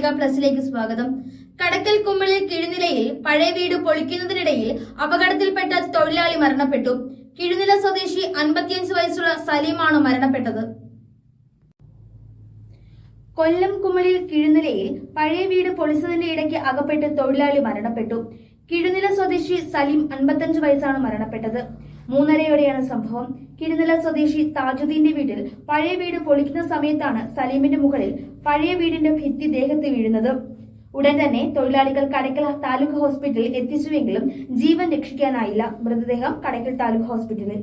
മലയാളിക പ്ലസിലേക്ക് സ്വാഗതം. കടക്കൽ കുമ്മളിൽ കിഴുനിലയിൽ പഴയ വീട് പൊളിക്കുന്നതിനിടയിൽ അപകടത്തിൽപ്പെട്ട തൊഴിലാളി മരണപ്പെട്ടു. കിഴുനില സ്വദേശി 55 വയസ്സുള്ള സലീമാണ് മരണപ്പെട്ടത്. കൊല്ലം കുമ്മളിൽ കിഴുനിലയിൽ പഴയ വീട് പൊളിച്ചതിന്റെ ഇടയ്ക്ക് അകപ്പെട്ട് തൊഴിലാളി മരണപ്പെട്ടു. കിഴുനില സ്വദേശി സലീം 55 വയസ്സാണ് മരണപ്പെട്ടത്. 3:30യോടെയാണ് സംഭവം. കിഴുനില സ്വദേശി താജുദ്ദീന്റെ വീട്ടിൽ പഴയ വീട് പൊളിക്കുന്ന സമയത്താണ് സലീമിന്റെ മുകളിൽ പഴയ വീടിന്റെ ഭിത്തി ദേഹത്ത് വീഴുന്നത്. ഉടൻ തന്നെ തൊഴിലാളികൾ കടയ്ക്കൽ താലൂക്ക് ഹോസ്പിറ്റലിൽ എത്തിച്ചുവെങ്കിലും ജീവൻ രക്ഷിക്കാനായില്ല. മൃതദേഹം കടയ്ക്കൽ താലൂക്ക് ഹോസ്പിറ്റലിൽ